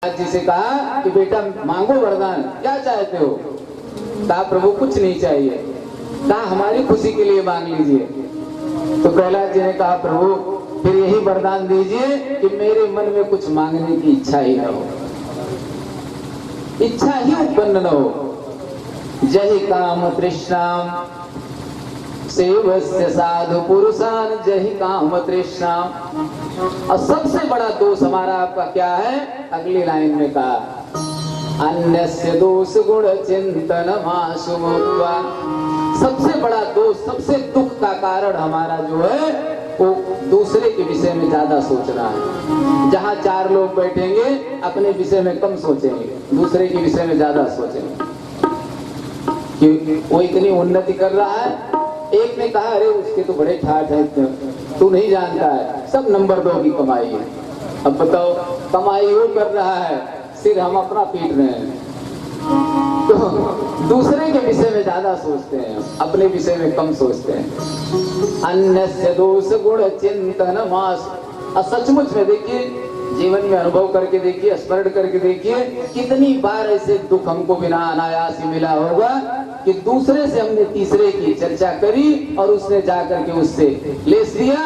जी से कहा कि बेटा मांगो वरदान, क्या चाहते हो? कहा प्रभु कुछ नहीं चाहिए। कहा हमारी खुशी के लिए मांग लीजिए। तो प्रहलाद जी ने कहा प्रभु फिर यही वरदान दीजिए कि मेरे मन में कुछ मांगने की इच्छा ही न हो, इच्छा ही उत्पन्न न हो। जहि काम तृष्णाम सेवस्य साधु पुरुषान जहि काम तृष्णाम। और सबसे बड़ा दोष हमारा आपका क्या है? अगली लाइन में कहा अन्यस्य दोष गुण चिंतन मासु मुक्त्वा। सबसे बड़ा दोष, सबसे दुख का कारण हमारा जो है वो दूसरे के विषय में ज्यादा सोचना है। जहाँ चार लोग बैठेंगे अपने विषय में कम सोचेंगे, दूसरे के विषय में ज्यादा सोचेंगे कि वो इतनी उन्नति कर रहा है। एक ने कहा अरे उसके तो बड़े ठाठ है, तू नहीं जानता है, सब नंबर 2 की कमाई है। अब बताओ कमाई वो कर रहा है, सिर हम अपना पीट रहे हैं। तो दूसरे के विषय में ज्यादा सोचते हैं, अपने विषय में कम सोचते हैं। अन्यस्य दोष गुण चिंतन मास। और सचमुच में देखिए, जीवन में अनुभव करके देखिए, स्मरण करके देखिए, कितनी बार ऐसे दुख हमको बिना अनायास ही मिला होगा कि दूसरे से हमने तीसरे की चर्चा करी और उसने जाकर के उससे लेस दिया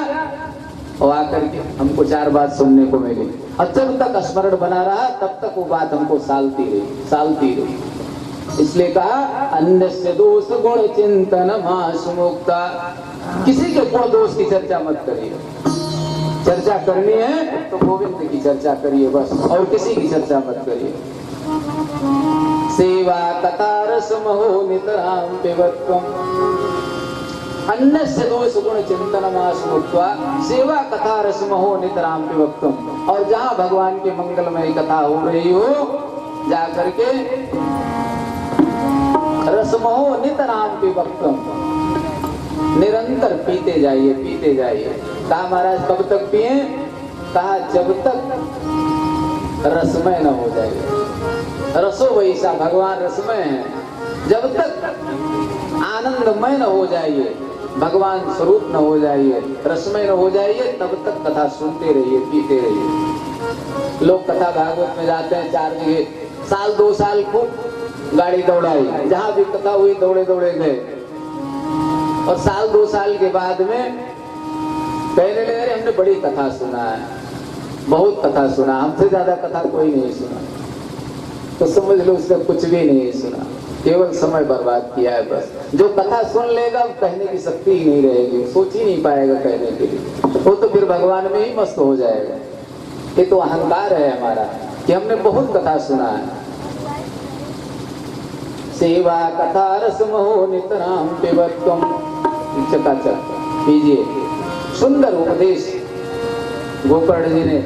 और आकर के हमको 4 बात सुनने को मिली। और जब तक स्मरण बना रहा तब तक वो बात हमको सालती रही। इसलिए कहा अन्यस्य दोष गुण चिंतन मासु मुक्ता। किसी के गुण दोष की चर्चा मत करिए। चर्चा करनी है तो गोविंद की चर्चा करिए बस, और किसी की चर्चा मत करिए। सेवा कतार समहो नितराम पिबत्वम। अन्यस्य दोष गुण चिंतन मासु मुक्त्वा सेवा कथा रसमहो नितराम पिबत्वम। और जहाँ भगवान की मंगलमय कथा हो रही हो जा करके रसमहो नितराम पिबत्वम, निरंतर पीते जाइए, पीते जाइए। कहा महाराज कब तक पिए? कहा जब तक रसमय न हो जाए। रसो वैसा, भगवान रसमय है। जब तक आनंदमय न हो जाइए, भगवान स्वरूप न हो जाइए, रसमय न हो जाइए, तब तक कथा सुनते रहिए, पीते रहिए। लोग कथा भागवत में जाते हैं 4 जगह, साल 2 साल खूब गाड़ी दौड़ाई, जहां भी कथा हुई दौड़े दौड़े गए, और साल 2 साल के बाद में कहने लगे अरे हमने बड़ी कथा सुना है, बहुत कथा सुना, हमसे ज्यादा कथा कोई नहीं सुना। तो समझ लो उसने कुछ भी नहीं सुना, केवल समय बर्बाद किया है बस। जो कथा सुन लेगा कहने की शक्ति ही नहीं रहेगी, सोच ही नहीं पाएगा कहने के लिए, वो तो फिर भगवान में ही मस्त हो जाएगा। ये तो अहंकार है हमारा कि हमने बहुत कथा सुना है। सेवा कथा रसमहो नितराम पिबत्वम। चकाचक कीजिए। सुंदर उपदेश गोकर्ण जी ने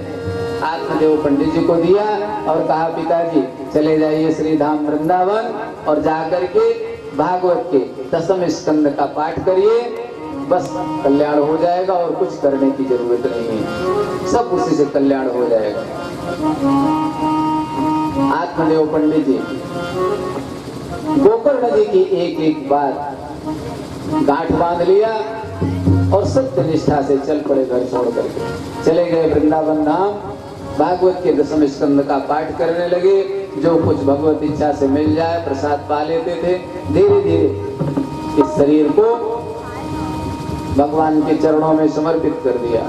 आत्मदेव पंडित जी को दिया और कहा पिताजी चले जाइए श्री धाम वृंदावन और जाकर के भागवत के 10वें स्कंद का पाठ करिए, बस कल्याण हो जाएगा और कुछ करने की जरूरत नहीं है, सब उसी से कल्याण हो जाएगा। आत्मदेव पंडित जी गोकर्ण जी की एक एक बात गांठ बांध लिया और सत्य निष्ठा से चल पड़े, घर छोड़ करके चले गए वृंदावन धाम। भागवत के 10वें स्कंद का पाठ करने लगे, जो कुछ भगवत इच्छा से मिल जाए प्रसाद पा लेते थे। धीरे धीरे इस शरीर को भगवान के चरणों में समर्पित कर दिया।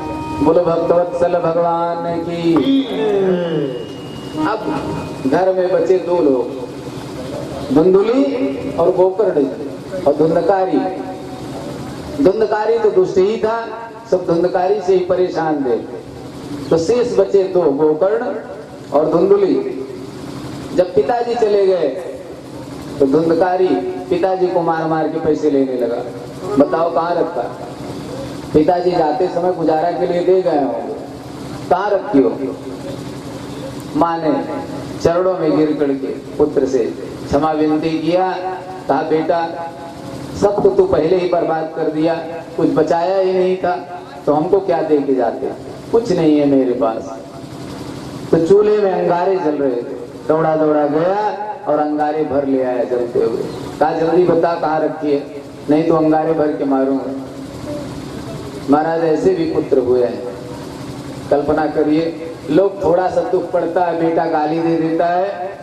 बोलो भक्तवत्सल भगवान की। अब घर में बचे 2 लोग, धुंधुली और गोकर्ण और धुंधकारी। धुंधकारी तो दुष्ट ही था, सब धुंधकारी से ही परेशान थे। तो शेष बचे 2, गोकर्ण और धुंधुली। जब पिताजी चले गए तो धुंधकारी पिताजी को मार मार के पैसे लेने लगा। बताओ कहाँ रखा? पिताजी जाते समय गुजारा के लिए दे गए होंगे, कहाँ रखी हो? माँ ने चरणों में गिर करके पुत्र से क्षमा विनती किया। कहा बेटा सब तो तू पहले ही बर्बाद कर दिया, कुछ बचाया ही नहीं था, तो हमको क्या दे के जाते? कुछ नहीं है मेरे पास। तो चूल्हे में अंगारे जल रहे थे, दौड़ा दौड़ा गया और अंगारे भर ले आया जलते हुए। कहा जल्दी बता कहाँ रखी है, नहीं तो अंगारे भर के मारूंगा। महाराज ऐसे भी पुत्र हुए हैं कल्पना करिए, लोग थोड़ा सा दुख पड़ता है, बेटा गाली दे देता है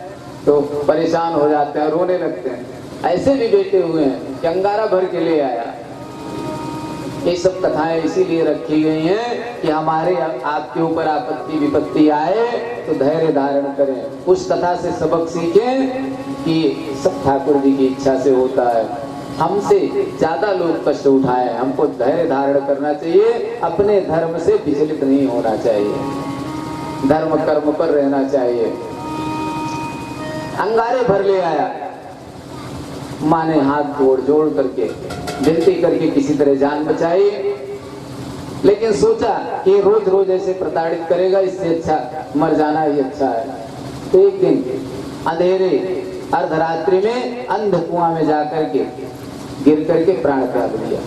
तो परेशान हो जाते हैं, रोने लगते हैं। ऐसे भी बेटे हुए हैं कि अंगारा भर के ले आया। ये सब कथाएं इसीलिए रखी गई हैं कि हमारे आपके ऊपर आपत्ति विपत्ति आए तो धैर्य धारण करें। उस कथा से सबक सीखें कि सब ठाकुर जी की इच्छा से होता है। हमसे ज्यादा लोग कष्ट उठाए, हमको धैर्य धारण करना चाहिए, अपने धर्म से विचलित नहीं होना चाहिए, धर्म कर्म पर रहना चाहिए। अंगारे भर ले आया, माँ ने हाथ जोड़ करके विनती करके किसी तरह जान बचाई, लेकिन सोचा कि रोज रोज ऐसे प्रताड़ित करेगा, इससे अच्छा मर जाना ही अच्छा है। तो एक दिन अंधेरे अर्धरात्रि में अंध कुआं में जाकर के गिर करके प्राण त्याग दिया,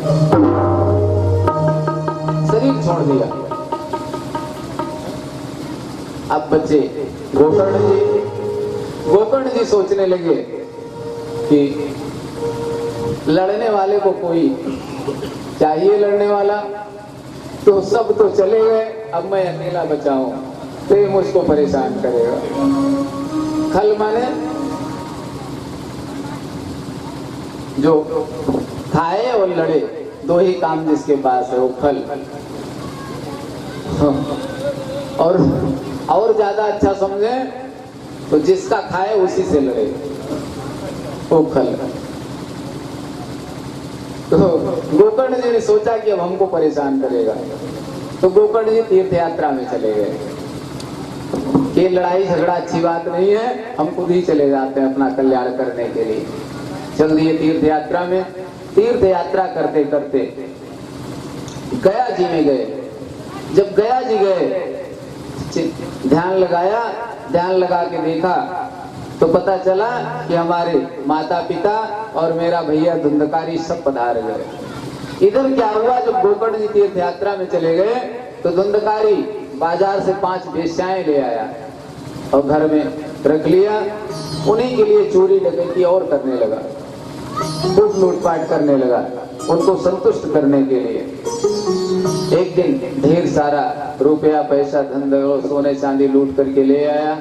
शरीर छोड़ दिया। अब बच्चे गोकर्ण जी सोचने लगे कि लड़ने वाले को कोई चाहिए, लड़ने वाला तो सब तो चले गए, अब मैं अकेला बचा हूं, तो ये मुझको परेशान करेगा। खल माने जो खाए और लड़े, दो ही काम जिसके पास है वो खल। और ज्यादा अच्छा समझे तो जिसका खाए उसी से लड़े, वो खल। तो गोकर्ण जी ने सोचा कि अब हमको परेशान करेगा, तो गोकर्ण जी तीर्थ यात्रा में चले गए कि लड़ाई झगड़ा अच्छी बात नहीं है, हम खुद ही चले जाते हैं अपना कल्याण करने के लिए। चल दिए तीर्थ यात्रा में। तीर्थ यात्रा करते करते गया जी में गए। जब गया जी गए, ध्यान लगाया, ध्यान लगा के देखा तो पता चला कि हमारे माता पिता और मेरा भैया धुंधकारी सब पधार गए। इधर क्या हुआ, जब गोकर्ण जी तीर्थ यात्रा में चले गए तो धुंधकारी बाजार से 5 वेश्याएं ले आया और घर में रख लिया। उन्हीं के लिए चोरी डकैती और करने लगा, खूब लूटपाट करने लगा, उनको संतुष्ट करने के लिए। एक दिन ढेर सारा रुपया पैसा धन सोने चांदी लूट करके ले आया।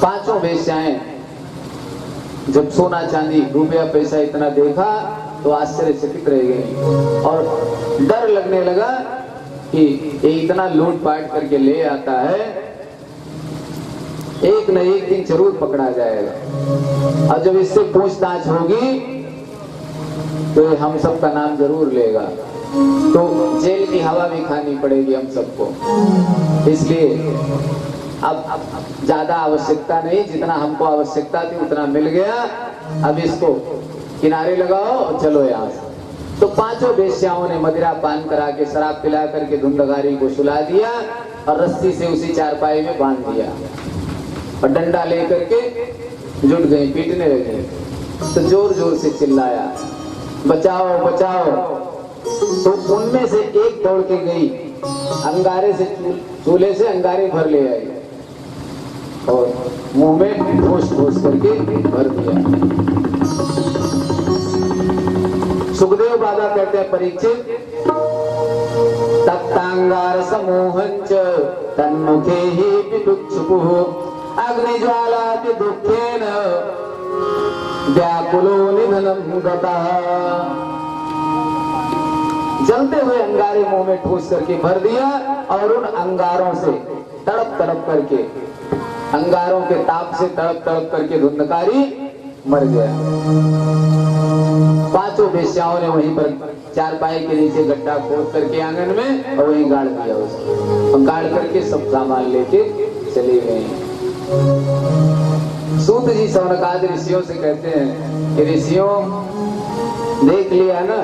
5 वेश्याएं जब सोना चांदी रुपया पैसा इतना देखा तो आश्चर्यचकित रह गई और डर लगने लगा कि ये इतना लूटपाट करके ले आता है, एक न एक दिन जरूर पकड़ा जाएगा, और जब इससे पूछताछ होगी तो हम सब का नाम जरूर लेगा, तो जेल की हवा भी खानी पड़ेगी हम सबको। इसलिए अब ज्यादा आवश्यकता नहीं, जितना हमको आवश्यकता थी उतना मिल गया, अब इसको किनारे लगाओ और चलो यहाँ से। तो 5 वेश्याओं ने मदिरा पान करा के शराब पिला करके धुंधकारी को सुला दिया और रस्सी से उसी चारपाई में बांध दिया और डंडा लेकर के जुट गई, पीटने लगे। तो जोर जोर से चिल्लाया, बचाओ बचाओ। तो उनमें से एक दौड़ के गई, अंगारे से चूल्हे से अंगारे भर ले आई और मुंह में ठोस ठोस करके भर दिया। सुखदेव बाबा कहते हैं, परीक्षित तप्तांगार समूहंच तन्मुखे ही विदुक्षुपुः अग्निज्वालाति दुःखेन व्याकुलो निधनं गतः। जलते हुए अंगारे मुंह में ठूस करके भर दिया और उन अंगारों से तड़प तड़प करके, अंगारों के ताप से तड़प तड़प करके धुंधकारी मर गया। 5 वेश्याओं ने वहीं पर चारपाई के नीचे गड्ढा खोद करके आंगन में और वहीं गाड़ दिया उसको, और गाड़ करके सब सामान लेके चले गए। सूत जी सौनकादि ऋषियों से कहते हैं कि ऋषियों, देख लिया ना,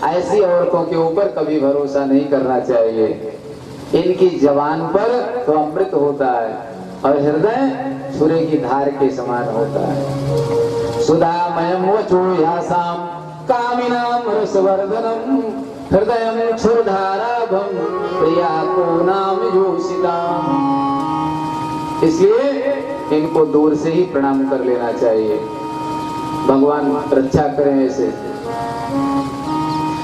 ऐसी औरतों के ऊपर कभी भरोसा नहीं करना चाहिए। इनकी जवान पर तो अमृत होता है और हृदय छुरे की धार के समान होता है। सुधामयम वचो यासाम कामिनाम रसवर्धनम हृदयम क्षुरधाराभम प्रिया को नाम योषिताम। इसलिए इनको दूर से ही प्रणाम कर लेना चाहिए। भगवान रक्षा करें ऐसे।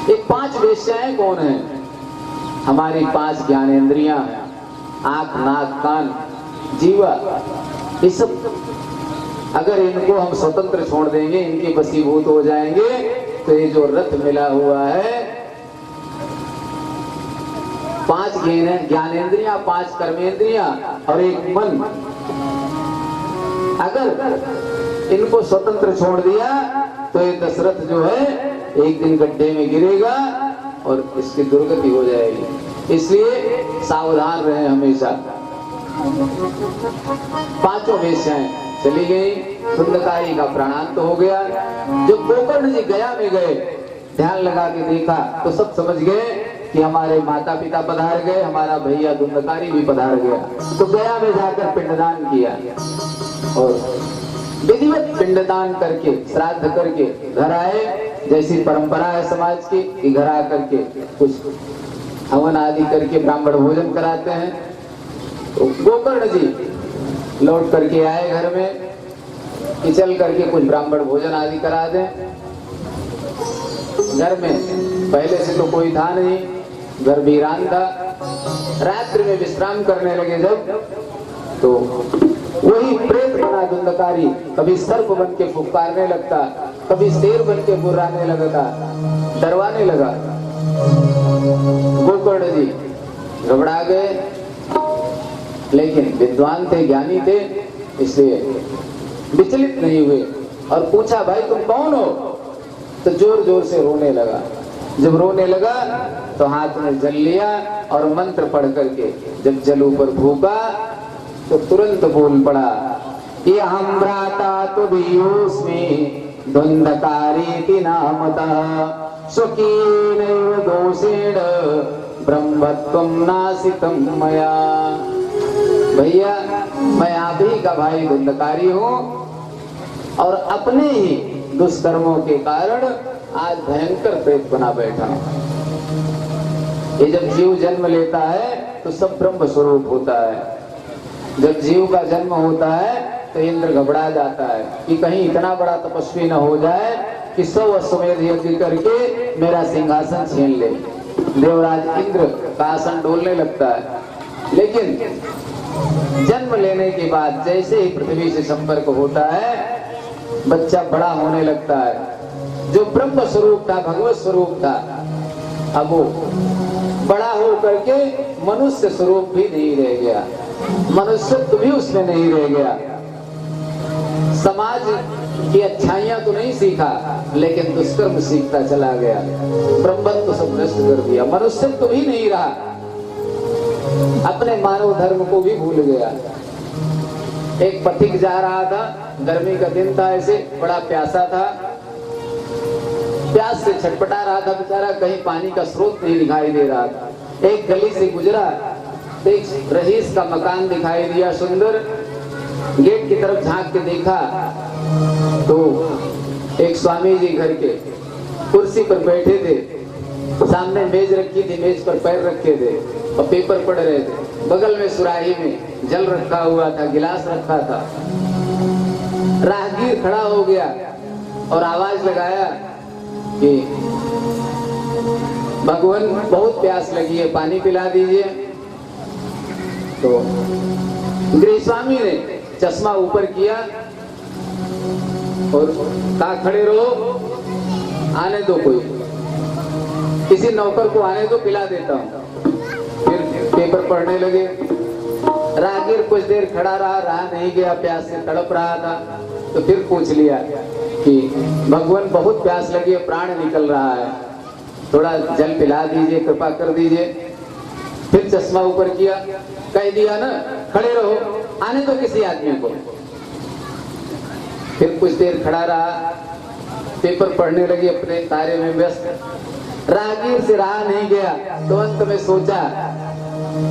ये 5 वेश्याएं कौन है? हमारी 5 ज्ञानेंद्रियां हैं। आंख, नाक, कान, जीवा, ये सब अगर इनको हम स्वतंत्र छोड़ देंगे, इनके वशीभूत हो जाएंगे, तो ये जो रथ मिला हुआ है, 5 ज्ञानेंद्रियां, 5 कर्मेंद्रियां और 1 मन, अगर इनको स्वतंत्र छोड़ दिया तो ये दशरथ जो है एक दिन गड्ढे में गिरेगा और इसकी दुर्गति हो जाएगी। इसलिए सावधान रहे हमेशा। 5 वेश्याएं चली गई, धुंधकारी का प्राणांत हो गया। जब गोकर्ण जी गया में गए, ध्यान लगा के देखा तो सब समझ गए कि हमारे माता पिता पधार गए, हमारा भैया धुंधकारी भी पधार गया। तो गया में जाकर पिंडदान किया और विधिवत पिंडदान करके, श्राद्ध करके घर आए। जैसी परंपरा है समाज की कि घर आकर के कुछ हवन आदि करके ब्राह्मण भोजन कराते हैं। तो गोकर्ण जी लौट करके आए घर में कि चल करके कुछ ब्राह्मण भोजन आदि करा दें। घर में पहले से तो कोई था नहीं, घर वीरान था। रात्रि में विश्राम करने लगे जब, तो वही प्रेत बना धुंधकारी कभी सर्प बन के फुफकारने लगता, कभी शेर बन के गुर्राने लगता, डरवाने लगा। गोकर्ण जी घबरा गए, लेकिन विद्वान थे, ज्ञानी थे, इसलिए विचलित नहीं हुए और पूछा, भाई तुम कौन हो? तो जोर जोर से रोने लगा। जब रोने लगा तो हाथ में जल लिया और मंत्र पढ़ करके जब जल ऊपर फूका तो तुरंत बोल पड़ा, ये हम भ्राता तुदीयोस्मि धुंधकारीति नामतः स्वकीनैव दोषेण ब्रह्मत्वं नासितं मया। भैया मैं आप ही का भाई धुंधकारी हूँ और अपने ही दुष्कर्मों के कारण आज भयंकर प्रेत बना बैठा हूँ। ये जब जीव जन्म लेता है तो सब ब्रह्म स्वरूप होता है। जब जीव का जन्म होता है तो इंद्र घबरा जाता है कि कहीं इतना बड़ा तपस्वी न हो जाए कि 100 अश्वमेध यज्ञ करके मेरा सिंहासन छीन ले। देवराज इंद्र का आसन डोलने लगता है। लेकिन जन्म लेने के बाद जैसे ही पृथ्वी से संपर्क होता है, बच्चा बड़ा होने लगता है। जो ब्रह्म स्वरूप था, भगवत स्वरूप था, अब वो बड़ा हो करके मनुष्य स्वरूप भी नहीं रह गया, मनुष्यत्व भी उसमें नहीं रह गया। समाज की अच्छाइयां तो नहीं सीखा, लेकिन दुष्कर्म सीखता चला गया। ब्रह्मत्व सब नष्ट कर दिया, मनुष्यत्व भी नहीं रहा, अपने मानव धर्म को भी भूल गया। एक पथिक जा रहा था, गर्मी का दिन था, ऐसे बड़ा प्यासा था, प्यास से छटपटा रहा था बेचारा, कहीं पानी का स्रोत नहीं दिखाई दे रहा था। एक गली से गुजरा तो एक रईस का मकान दिखाई दिया सुंदर। गेट की तरफ झांक के देखा तो एक स्वामी जी घर के कुर्सी पर बैठे थे, सामने मेज रखी थी, मेज पर पैर रखे थे और पेपर पढ़ रहे थे। बगल में सुराही में जल रखा हुआ था, गिलास रखा था। राहगीर खड़ा हो गया और आवाज लगाया कि भगवान बहुत प्यास लगी है, पानी पिला दीजिए। तो गृह स्वामी ने चश्मा ऊपर किया और कहा, खड़े रहो, आने दो, कोई किसी नौकर को आने दो, पिला देता हूँ। फिर पेपर पढ़ने लगे। राहगीर कुछ देर खड़ा रहा नहीं गया, प्यास से तड़प रहा था। तो फिर पूछ लिया कि भगवान बहुत प्यास लगी है, प्राण निकल रहा है, थोड़ा जल पिला दीजिए, कृपा कर दीजिए। फिर चश्मा ऊपर किया, कह दिया ना, खड़े रहो, आने दो किसी आदमी को। फिर कुछ देर खड़ा रहा, पेपर पढ़ने लगे, अपने कार्य में व्यस्त। राहगीर से रहा नहीं गया तो अंत में सोचा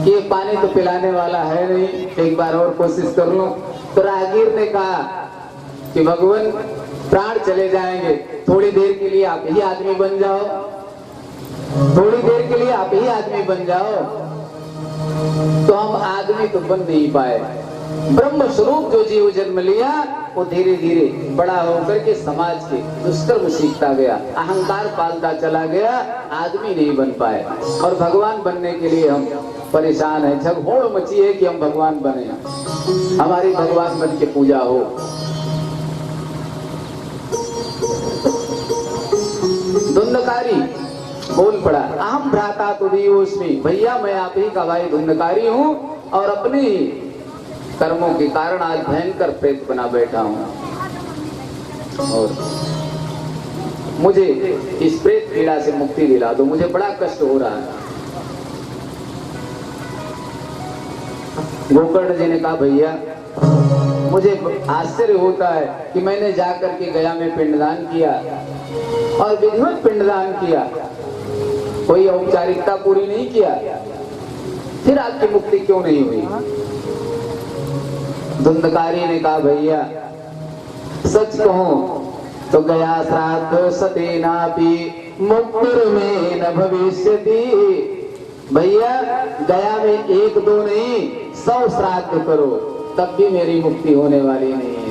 कि ये पानी तो पिलाने वाला है नहीं, एक बार और कोशिश कर लूं। तो राहगीर ने कहा कि भगवान प्राण चले जाएंगे, थोड़ी देर के लिए आप ही आदमी बन जाओ, थोड़ी देर के लिए आप ही आदमी बन जाओ। तो हम आदमी तो बन नहीं पाए। ब्रह्म स्वरूप जो जीव जन्म लिया वो धीरे धीरे बड़ा होकर के समाज के दुष्कर्म सीखता गया, अहंकार पालता चला गया, आदमी नहीं बन पाए। और भगवान बनने के लिए हम परेशान है, झगहोड़ मची है कि हम भगवान बने, हमारी भगवान बन के पूजा हो। धुंधकारी बोल पड़ा, अहम भ्राता तुदीयोस्मि, भैया मैं आप ही का भाई धुंधकारी हूँ और अपने कर्मों के कारण आज भयंकर प्रेत बना बैठा हूँ और मुझे इस प्रेत पीड़ा से मुक्ति दिला दो, मुझे बड़ा कष्ट हो रहा है। गोकर्ण जी ने कहा भैया मुझे आश्चर्य होता है कि मैंने जाकर के गया में पिंडदान किया और विधिवत पिंडदान किया, कोई औपचारिकता पूरी नहीं किया, फिर आपकी मुक्ति क्यों नहीं हुई? धुंधकारी ने कहा भैया सच कहूं तो गया श्राद्ध सतेनापि मुक्तिर्मे न भविष्यति, भैया गया में 1-2 नहीं 100 श्राद्ध करो तब भी मेरी मुक्ति होने वाली नहीं है।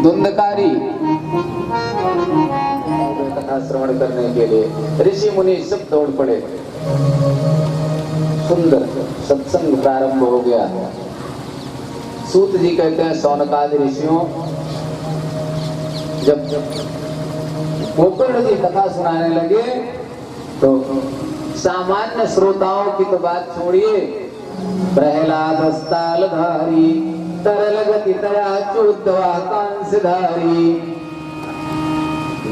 धुंधकारी कथा श्रवण करने के लिए ऋषि मुनि सब दौड़ पड़े। सुंदर सत्संग प्रारंभ हो गया। सूत जी कहते हैं सौनकादि ऋषियों जब गोकर्ण जी कथा सुनाने लगे तो सामान्य श्रोताओं की तो बात छोड़िए, प्रहलाद स्थालधारी तरल गति तया चोद्वा कांसधारी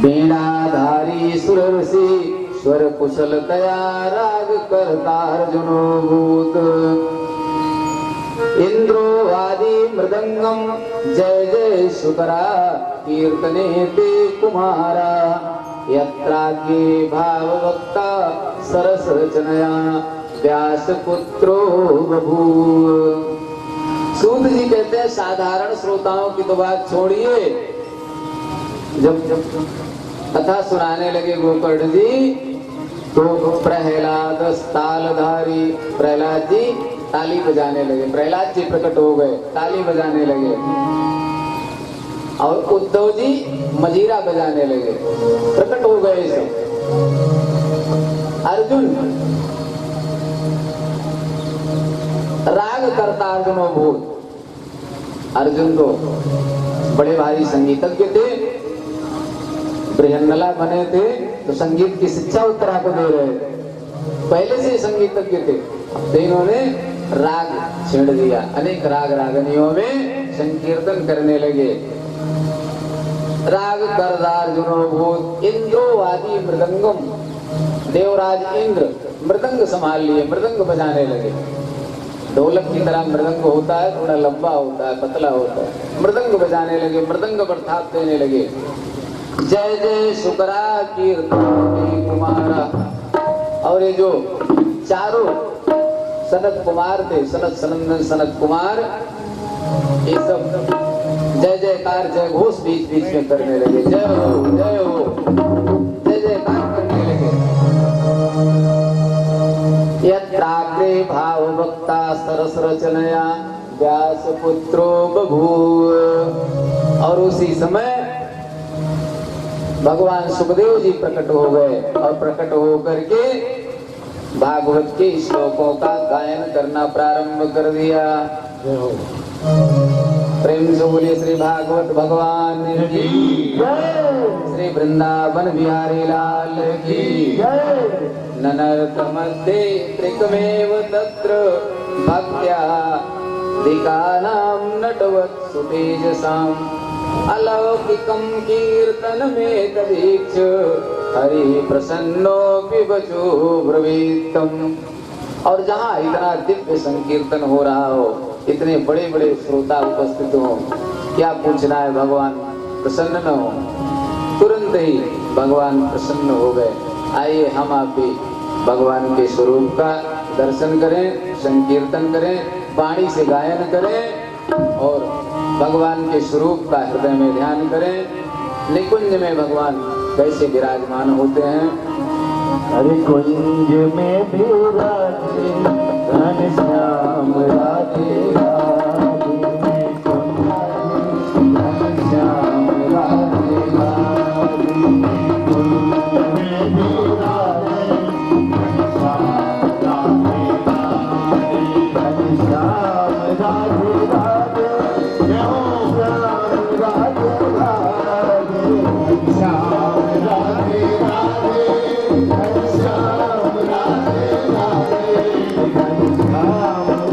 वीणाधारी सुर ऋषि स्वर कुशल तया राग करता अर्जुनो भूत इंद्रो वादी मृदंगम जय जय शुकरा कीर्तने ते कुमारा यत्राग्ये भाववक्ता सरस रचनया व्यास पुत्रो बभूव। सूत जी कहते हैं साधारण श्रोताओं की तो बात छोड़िए, जब कथा सुनाने लगे गोकर्ण जी। तो प्रहलाद तालधारी, प्रहलाद जी ताली बजाने लगे। प्रहलाद जी प्रकट हो गए, ताली बजाने लगे। और उद्धव जी मजीरा बजाने लगे, प्रकट हो गए सब। अर्जुन राग करता अर्जुनो भूत। अर्जुन तो बड़े भारी संगीतज्ञ थे, बृहन्नला बने थे, तो संगीत की शिक्षा उत्तरा को दे रहे थे, पहले से संगीतज्ञ थे। तो इन्होंने राग छेड़ दिया, अनेक राग रागनियों में संकीर्तन करने लगे। राग करदार्जुनो भूत इंद्रो आदि मृदंगम, देवराज इंद्र मृदंग संभाल लिए, मृदंग बजाने लगे। ढोलक की तरह मृदंग होता है, थोड़ा लंबा होता है, पतला होता है। मृदंग बजाने लगे, मृदंग पर थाप देने लगे। जय जय शुक्रा कीर्तन कुमारा। और ये जो चारों सनत कुमार थे, सनत सनंदन सनत कुमार, ये सब जय जयकार जय घोष बीच बीच में करने लगे। जय हो जय हो, जय जयकार करने लगे। यत्राग्रे भाव भक्ता सरस रचनया व्यास पुत्रो बभूव। और उसी समय भगवान सुखदेव जी प्रकट हो गए और प्रकट होकर के भागवत के श्लोकों का गायन करना प्रारंभ कर दिया। प्रेम से बोलिए श्री भागवत भगवान की जय, श्री वृंदावन बिहारी लाल की जय। ननर्तमध्ये त्रिकमेव तत्र भक्त्या दिकानां नटवत् सुतेजसाम् अलौकिकं कीर्तनमेतदीक्ष्य हरि प्रसन्नो विवचो ब्रवीतम्। और जहाँ इतना दिव्य संकीर्तन हो रहा हो, इतने बड़े बड़े श्रोता उपस्थित हो, क्या पूछना है, भगवान प्रसन्न न हो? तुरंत ही भगवान प्रसन्न हो गए। आइए हम आप भी भगवान के स्वरूप का दर्शन करें, संकीर्तन करें, वाणी से गायन करें और भगवान के स्वरूप का हृदय में ध्यान करें। निकुंज में भगवान कैसे विराजमान होते हैं। हरि कुंज में विराजे घनश्याम राधे राधे, घनश्याम राधे राधे, कुंज में विराजे घनश्याम राधे राधे, घनश्याम राधे राधे, घनश्याम राधे राधे, घनश्याम राधे राधे, घनश्याम राधे राधे, घनश्याम राधे राधे, घनश्याम राधे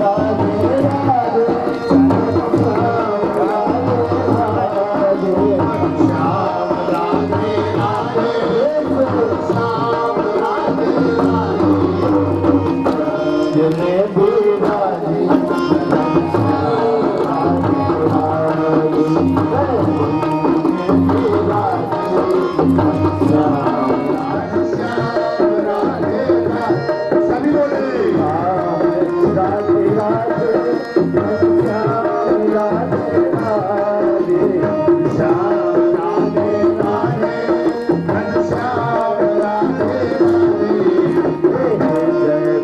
राधे, घनश्याम राधे राधे, जिने बिराजे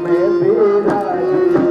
में विराजे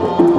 राम